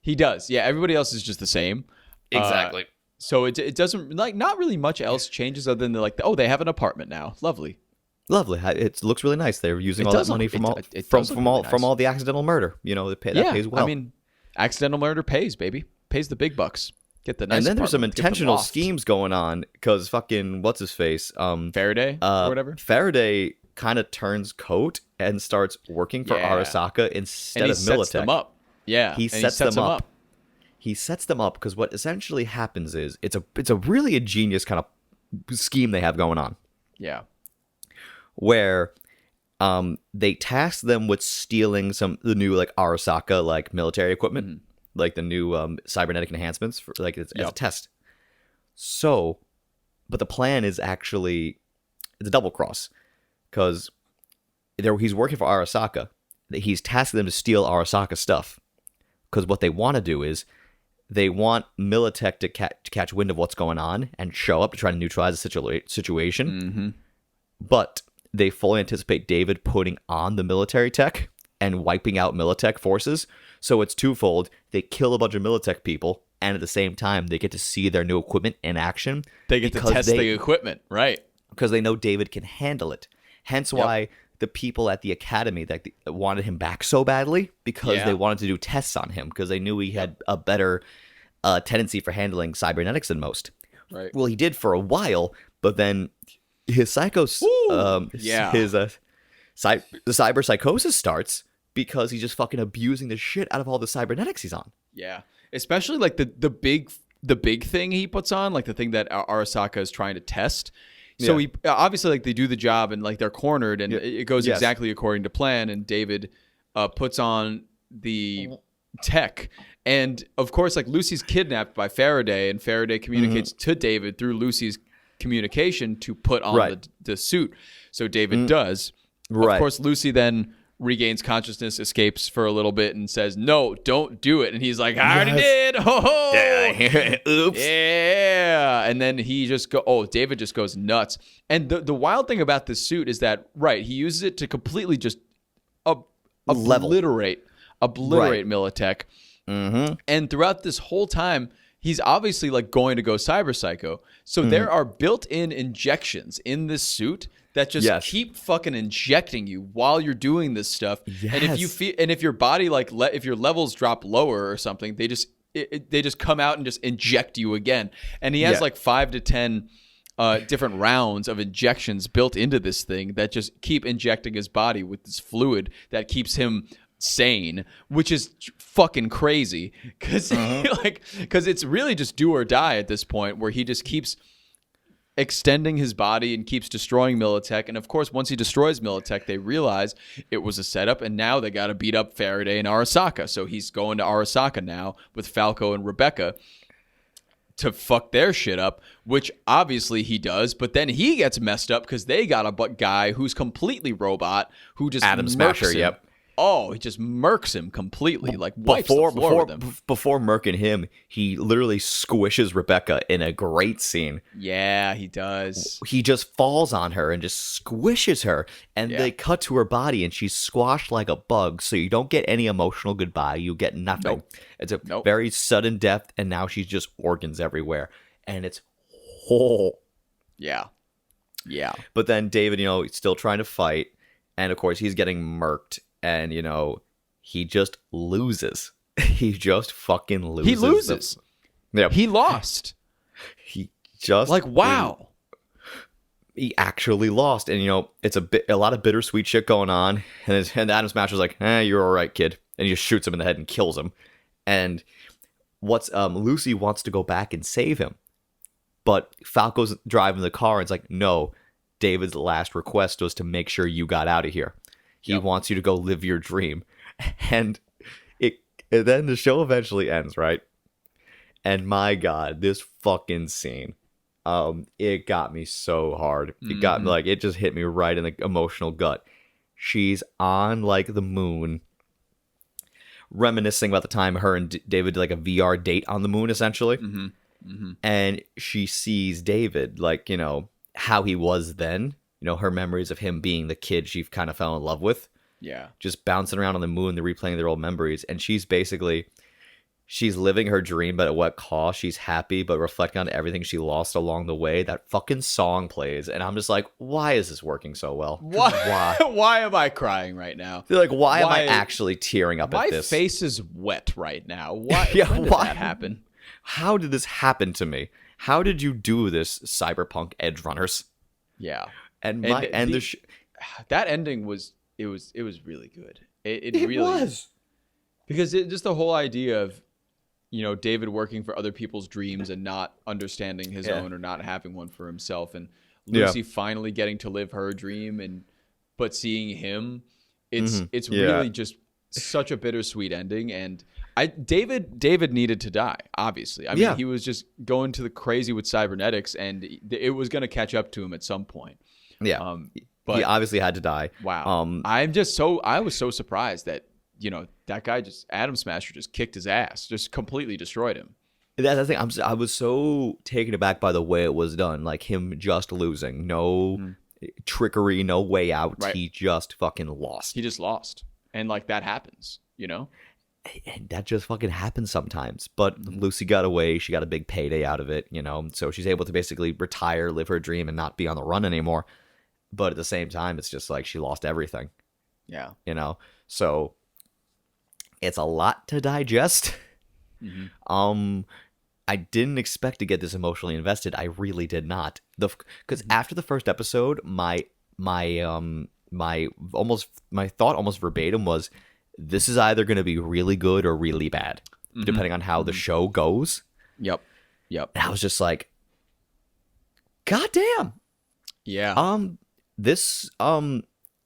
He does. Yeah, everybody else is just the same. Exactly. So it doesn't not really much else changes other than they have an apartment now. Lovely. It looks really nice. They're using all that money from all the accidental murder. That pays well. I mean, accidental murder pays, baby. Pays the big bucks. Get the nice. And then there's some intentional schemes going on because fucking what's his face? Faraday or whatever. Faraday kind of turns coat and starts working for Arasaka instead of Militech. Sets them up. Yeah, he sets them up. He sets them up because what essentially happens is it's a really ingenious kind of scheme they have going on. Yeah. Where they task them with stealing the new Arasaka military equipment, the new cybernetic enhancements for as a test. So, but the plan is actually it's a double cross because he's working for Arasaka, he's tasking them to steal Arasaka's stuff. Because what they want to do is they want Militech to catch wind of what's going on and show up to try to neutralize the situation. But they fully anticipate David putting on the military tech and wiping out Militech forces. So it's twofold. They kill a bunch of Militech people, and at the same time, they get to see their new equipment in action. They get to test the equipment, right? Because they know David can handle it. Hence why the people at the academy that wanted him back so badly, because they wanted to do tests on him, because they knew he had a better tendency for handling cybernetics than most. Right. Well, he did for a while, but then his the cyber psychosis starts because he's just fucking abusing the shit out of all the cybernetics he's on. Yeah, especially like the big thing he puts on, like the thing that Arasaka is trying to test. So he obviously, like, they do the job and like they're cornered and it goes exactly according to plan. And David puts on the tech, and of course, like, Lucy's kidnapped by Faraday, and Faraday communicates to David through Lucy's communication to put on the suit. So David does. Of course, Lucy then regains consciousness, escapes for a little bit, and says, "No, don't do it." And he's like, "I already did." Oops. Yeah. And then David just goes nuts. And the wild thing about this suit is that, he uses it to completely just obliterate Militech. And throughout this whole time, he's obviously, like, going to go cyber psycho. So there are built-in injections in this suit that just keep fucking injecting you while you're doing this stuff. And if you feel, and if your body, like, if your levels drop lower or something, they just come out and just inject you again. And he has like 5 to 10 different rounds of injections built into this thing that just keep injecting his body with this fluid that keeps him sane, which is fucking crazy because it's really just do or die at this point, where he just keeps extending his body and keeps destroying Militech. And of course, once he destroys Militech, they realize it was a setup, and now they got to beat up Faraday and Arasaka. So he's going to Arasaka now with Falco and Rebecca to fuck their shit up, which obviously he does. But then he gets messed up because they got a guy who's completely robot who just Adam Smasher. Him. Oh, he just murks him completely, like wipes the floor with him. Before murking him, he literally squishes Rebecca in a great scene. Yeah, he does. He just falls on her and just squishes her, and they cut to her body, and she's squashed like a bug, so you don't get any emotional goodbye. You get nothing. Nope. It's a very sudden death, and now she's just organs everywhere, and it's whole. Yeah. But then David, he's still trying to fight, and of course he's getting murked. And, he just loses. He just fucking loses. He loses. Yep. He lost. He just... Like, wow. He actually lost. And, it's a lot of bittersweet shit going on. And Adam Smasher's like, you're all right, kid. And he just shoots him in the head and kills him. And Lucy wants to go back and save him. But Falco's driving the car and it's like, no, David's last request was to make sure you got out of here. He wants you to go live your dream. And then the show eventually ends, right? And my God, this fucking scene, it got me so hard. It got me, like, it just hit me right in the emotional gut. She's on, like, the moon, reminiscing about the time her and David did, like, a VR date on the moon, essentially. And she sees David, like, how he was then. Her memories of him being the kid she kind of fell in love with. Yeah. Just bouncing around on the moon, they're replaying their old memories. And she's living her dream, but at what cost? She's happy, but reflecting on everything she lost along the way. That fucking song plays. And I'm just like, why is this working so well? Why? Why am I crying right now? They're like, why am I actually tearing up at this? My face is wet right now. Why? When did that happen? How did this happen to me? How did you do this, Cyberpunk Edgerunners? Yeah. That ending was really good. It really was, because just the whole idea of David working for other people's dreams and not understanding his own, or not having one for himself, and Lucy finally getting to live her dream, but seeing him, it's really just such a bittersweet ending. And David needed to die, obviously. I mean, he was just going to the crazy with cybernetics, and it was going to catch up to him at some point. Yeah. he obviously had to die. Wow. I was so surprised that, that guy Adam Smasher just kicked his ass, just completely destroyed him. That's the thing. I was so taken aback by the way it was done. Like him just losing. No trickery, no way out. Right. He just fucking lost. He just lost. And like that happens, And that just fucking happens sometimes. But Lucy got away. She got a big payday out of it, So she's able to basically retire, live her dream, and not be on the run anymore. But at the same time, it's just like she lost everything. Yeah. So it's a lot to digest. I didn't expect to get this emotionally invested. I really did not. Because after the first episode, my thought almost verbatim was, this is either going to be really good or really bad, depending on how the show goes. Yep. And I was just like, God damn. Yeah.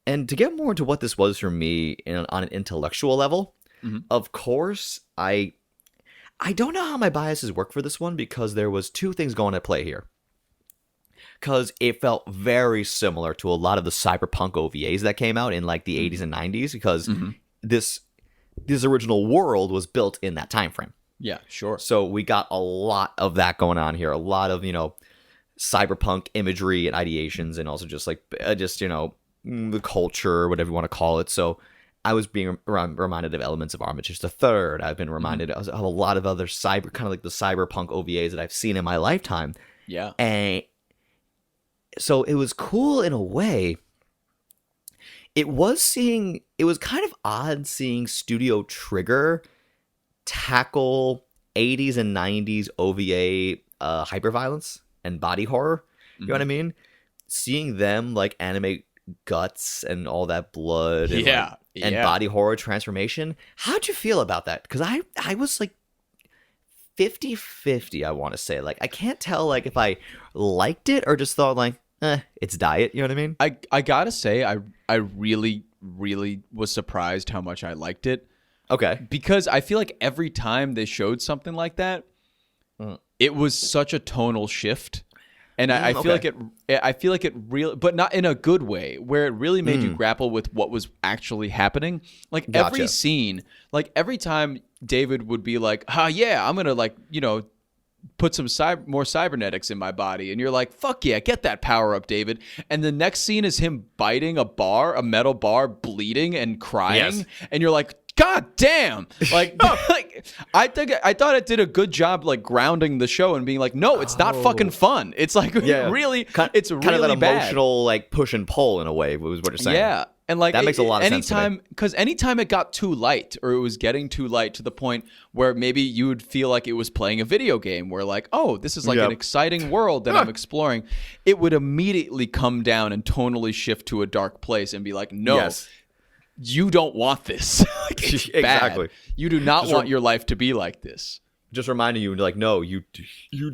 And to get more into what this was for me on an intellectual level, of course, I don't know how my biases work for this one, because there was two things going at play here. Because it felt very similar to a lot of the cyberpunk OVAs that came out in like the 80s and 90s, because this original world was built in that time frame. Yeah, sure. So we got a lot of that going on here, a lot of cyberpunk imagery and ideations, and also just the culture, whatever you want to call it. So I was being reminded of elements of Armitage the Third. I've been reminded of a lot of other kind of like the cyberpunk OVAs that I've seen in my lifetime. Yeah. And so it was cool in a way. It was kind of odd seeing Studio Trigger tackle 80s and 90s OVA hyperviolence and body horror. You know what I mean? Seeing them like animate guts and all that blood and body horror transformation. How'd you feel about that? Because I was like 50-50, I want to say. Like, I can't tell like if I liked it or just thought like, it's diet. You know what I mean? I gotta say, I really, really was surprised how much I liked it. Okay. Because I feel like every time they showed something like that, it was such a tonal shift. And I feel like it really, but not in a good way, where it really made you grapple with what was actually happening. Like every scene, like every time David would be like, yeah, I'm going to put some more cybernetics in my body. And you're like, fuck yeah, get that power up, David. And the next scene is him biting a metal bar, bleeding and crying. Yes. And you're like, God damn! Like, I thought it did a good job, like grounding the show and being like, no, it's not fucking fun. It's like really, it's really kind of that bad. Emotional, like push and pull in a way. Was what you're saying? Yeah, and like that makes a lot of sense to me. Because anytime it got too light, or it was getting too light to the point where maybe you would feel like it was playing a video game, where like, oh, this is like an exciting world that I'm exploring, it would immediately come down and tonally shift to a dark place and be like, no. Yes. You don't want this. Exactly. You do not want your life to be like this. Just reminding you, like, no, you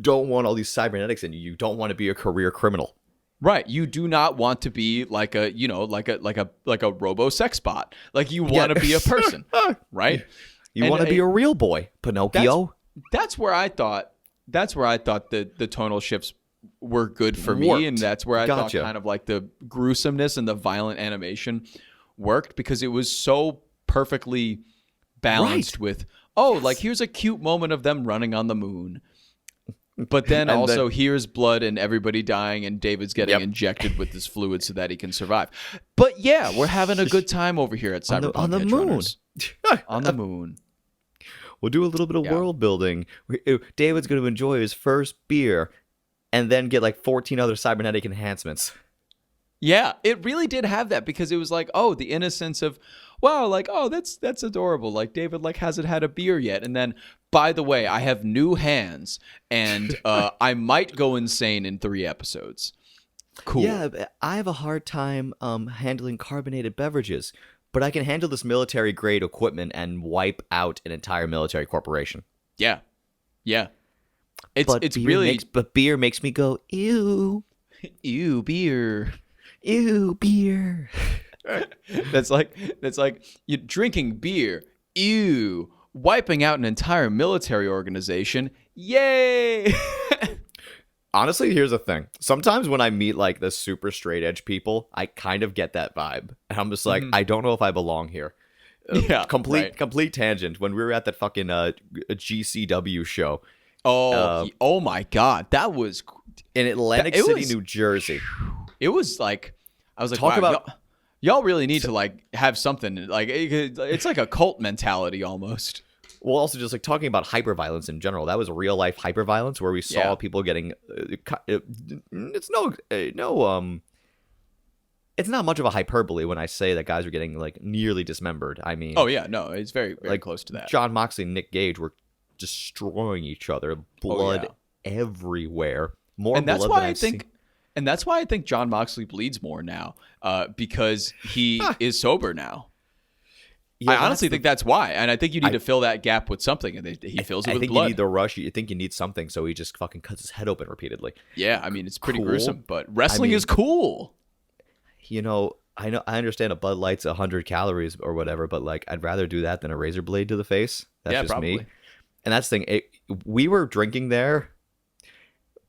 don't want all these cybernetics in you. You don't want to be a career criminal. Right. You do not want to be like a robo sex bot. Like you want to be a person, right? You want to be a real boy, Pinocchio. That's where I thought the tonal shifts were good for me, and that's where I thought kind of like the gruesomeness and the violent animation worked, because it was so perfectly balanced with like here's a cute moment of them running on the moon, but then also here's blood and everybody dying and David's getting injected with this fluid so that he can survive. But yeah, we're having a good time over here at Cyberpunk on the moon. On the moon. We'll do a little bit of world building. David's going to enjoy his first beer and then get like 14 other cybernetic enhancements. Yeah, it really did have that, because it was like, oh, the innocence of, wow, like, oh, that's adorable. Like David like hasn't had a beer yet, and then, by the way, I have new hands, and I might go insane in 3 episodes. Cool. Yeah, I have a hard time handling carbonated beverages, but I can handle this military grade equipment and wipe out an entire military corporation. Yeah. But beer makes me go, ew. Ew, beer. Ew, beer. That's like you drinking beer. Ew. Wiping out an entire military organization. Yay. Honestly, here's the thing. Sometimes when I meet like the super straight edge people, I kind of get that vibe. And I'm just like, I don't know if I belong here. Yeah, Complete tangent. When we were at that fucking GCW show. Oh my God, that was In Atlantic City, New Jersey. It was like, I was like, Talk wow, about y'all really need to like have something like it's like a cult mentality almost. well, also just like talking about hyperviolence in general. That was real life hyperviolence where we saw people getting. It's it's not much of a hyperbole when I say that guys are getting like nearly dismembered. I mean, oh yeah, no, it's very like close to that. John Moxley and Nick Gage were destroying each other, blood everywhere. More, and that's blood why than I I've think. seen. And that's why I think John Moxley bleeds more now, because he is sober now. Yeah, I honestly think that's why, and I think you need to fill that gap with something, and he fills it with think blood. You need the rush. You think you need something, so he just fucking cuts his head open repeatedly. Yeah, I mean it's pretty Cool. gruesome, but wrestling is cool. You know, I understand a Bud Light's 100 calories or whatever, but like I'd rather do that than a razor blade to the face. That's just probably. me. And that's the thing. We were drinking there,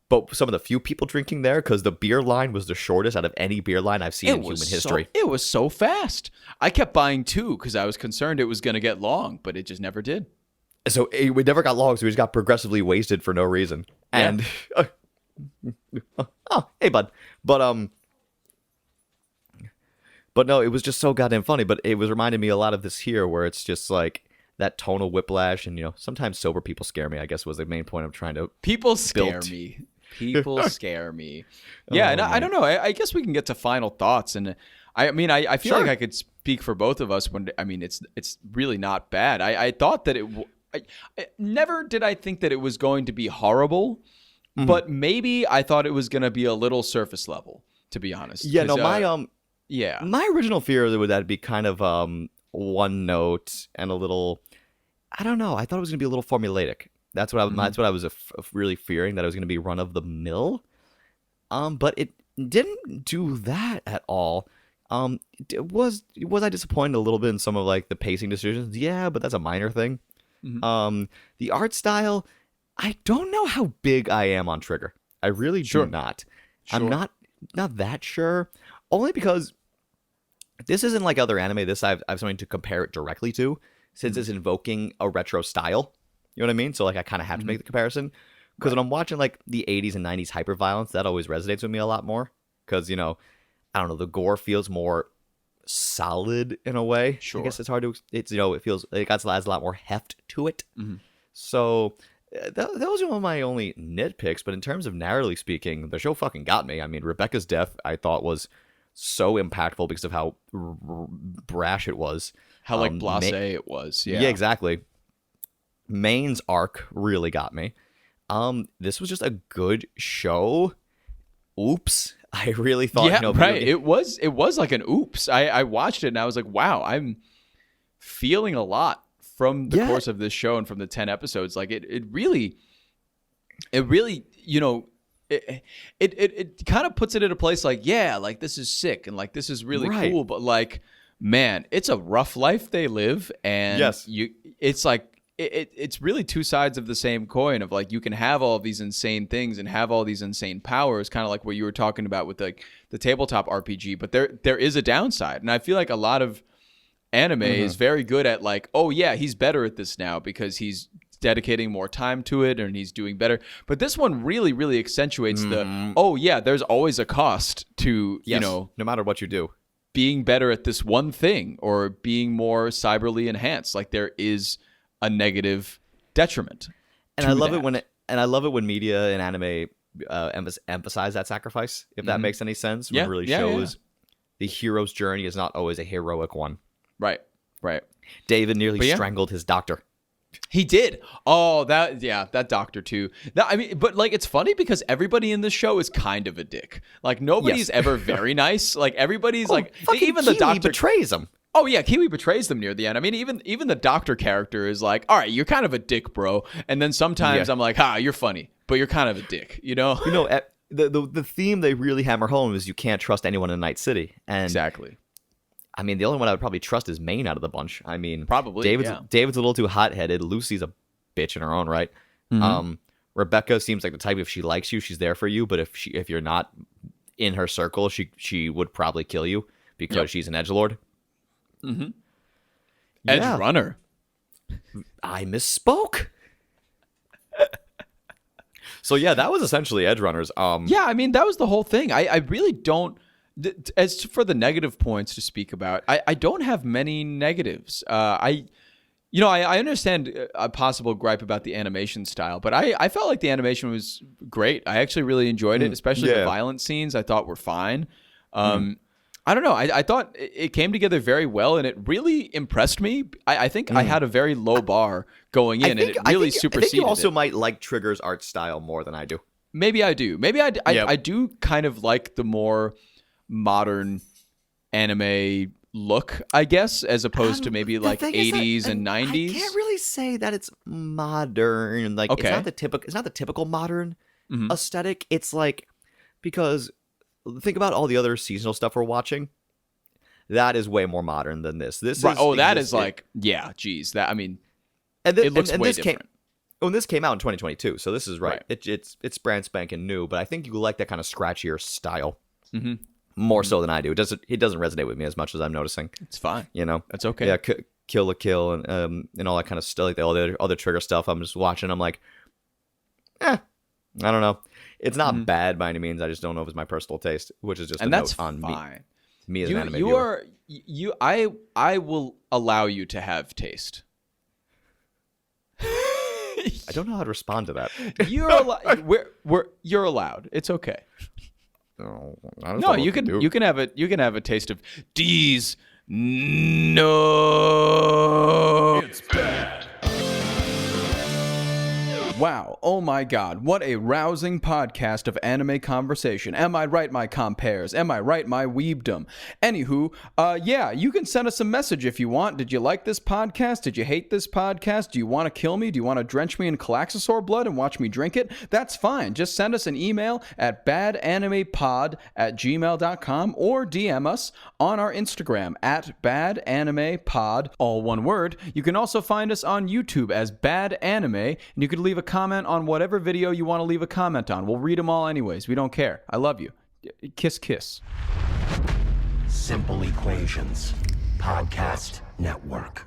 but some of the few people drinking there, because the beer line was the shortest out of any beer line I've seen in human history. It was so fast. I kept buying 2 because I was concerned it was going to get long, but it just never did. So we never got long, so we just got progressively wasted for no reason. And oh, hey, bud. But no, it was just so goddamn funny. But it was reminding me a lot of this here, where it's just like that tonal whiplash, and sometimes sober people scare me, I guess was the main point I'm trying to. People scare me. People scare me. Yeah, and I don't know. I guess we can get to final thoughts, and I mean, I feel like I could speak for both of us when I mean it's really not bad. I thought that I never did I think that it was going to be horrible, but maybe I thought it was going to be a little surface level, to be honest. Yeah, no, my original fear would that be kind of one note and a little. I don't know. I thought it was going to be a little formulaic. That's what I was really fearing, that it was going to be run of the mill. But it didn't do that at all. Was I disappointed a little bit in some of like the pacing decisions? Yeah, but that's a minor thing. The art style, I don't know how big I am on Trigger. I really do not. Sure. I'm not that sure. Only because this isn't like other anime. This I have something to compare it directly to, since it's invoking a retro style. You know what I mean? So like I kind of have to make the comparison, because when I'm watching like the 80s and 90s hyperviolence, that always resonates with me a lot more, because I don't know, the gore feels more solid in a way. Sure. I guess it's hard to it feels it has a lot more heft to it. So that was one of my only nitpicks, but in terms of narratively speaking, the show fucking got me. I mean, Rebecca's death I thought was so impactful because of how brash it was, how like blasé it was. Yeah, exactly. Main's arc really got me. This was just a good show. Oops. I really thought, right. It was like an oops. I watched it and I was like, wow, I'm feeling a lot from the course of this show and from the 10 episodes. Like it really, it kind of puts it in a place like, yeah, like this is sick and like this is really cool, but like, man, it's a rough life they live, and it's like it's really two sides of the same coin of like you can have all of these insane things and have all these insane powers, kind of like what you were talking about with like the tabletop RPG, but there is a downside. And I feel like a lot of anime is very good at like, oh yeah, he's better at this now because he's dedicating more time to it and he's doing better. But this one really, really accentuates the, oh yeah, there's always a cost to, no matter what you do, being better at this one thing or being more cyberly enhanced. Like there is a negative detriment. And I love it when media and anime emphasize that sacrifice, if that makes any sense. It really shows the hero's journey is not always a heroic one. Right. David nearly strangled his doctor. He did. Oh, that doctor too. I mean, but like it's funny because everybody in this show is kind of a dick. Like nobody's ever very nice. Like everybody's like, even the doctor betrays him. Oh yeah, Kiwi betrays them near the end. I mean, even the doctor character is like, all right, you're kind of a dick, bro. And then sometimes I'm like, you're funny, but you're kind of a dick. The theme they really hammer home is you can't trust anyone in Night City. And exactly. I mean, the only one I would probably trust is Maine out of the bunch. I mean, probably David's a little too hot-headed. Lucy's a bitch in her own right. Rebecca seems like the type, if she likes you, she's there for you. But if you're not in her circle, she would probably kill you because she's an edgelord. Mm-hmm. Yeah. Edge runner. I misspoke. So yeah, that was essentially Edgerunners. Yeah, I mean that was the whole thing. I really don't. As for the negative points to speak about, I don't have many negatives. I understand a possible gripe about the animation style, but I felt like the animation was great. I actually really enjoyed it, especially the violent scenes I thought were fine. I don't know. I thought it came together very well, and it really impressed me. I think I had a very low bar going in, and it really superseded I think you also it. might like Trigger's art style more than I do. Maybe I do. Maybe I do kind of like the more modern anime look, I guess, as opposed to maybe like 80s and 90s. I can't really say that it's modern. Like Okay. It's not the typical modern aesthetic. It's like, because think about all the other seasonal stuff we're watching. That is way more modern than this. This Right. is Oh, that is like, yeah, geez. That, I mean, and it looks way different. This came out in 2022, so this is right. Right. It's brand spanking new, but I think you like that kind of scratchier style Mm-hmm. so than I do. It doesn't resonate with me as much as I'm noticing. It's fine. You know, That's okay. Yeah, kill a kill and all that kind of stuff, like all the other Trigger stuff. I'm just watching. I'm like, I don't know. It's not bad by any means. I just don't know if it's my personal taste, which is just And a that's note on fine. me as an anime viewer. I will allow you to have taste. I don't know how to respond to that. You're allowed. It's okay. No, No, you can have a taste of D's. No. It's bad. Wow. Oh my God. What a rousing podcast of anime conversation. Am I right, my compares? Am I right, my weebdom? Anywho, yeah, you can send us a message if you want. Did you like this podcast? Did you hate this podcast? Do you want to kill me? Do you want to drench me in Calaxosaur blood and watch me drink it? That's fine. Just send us an email at badanimepod@gmail.com or DM us on our Instagram at badanimepod, all one word. You can also find us on YouTube as Bad Anime, and you could leave a comment on whatever video you want to leave a comment on. We'll read them all anyways. We don't care. I love you. Kiss, kiss. Simple Equations Podcast Network.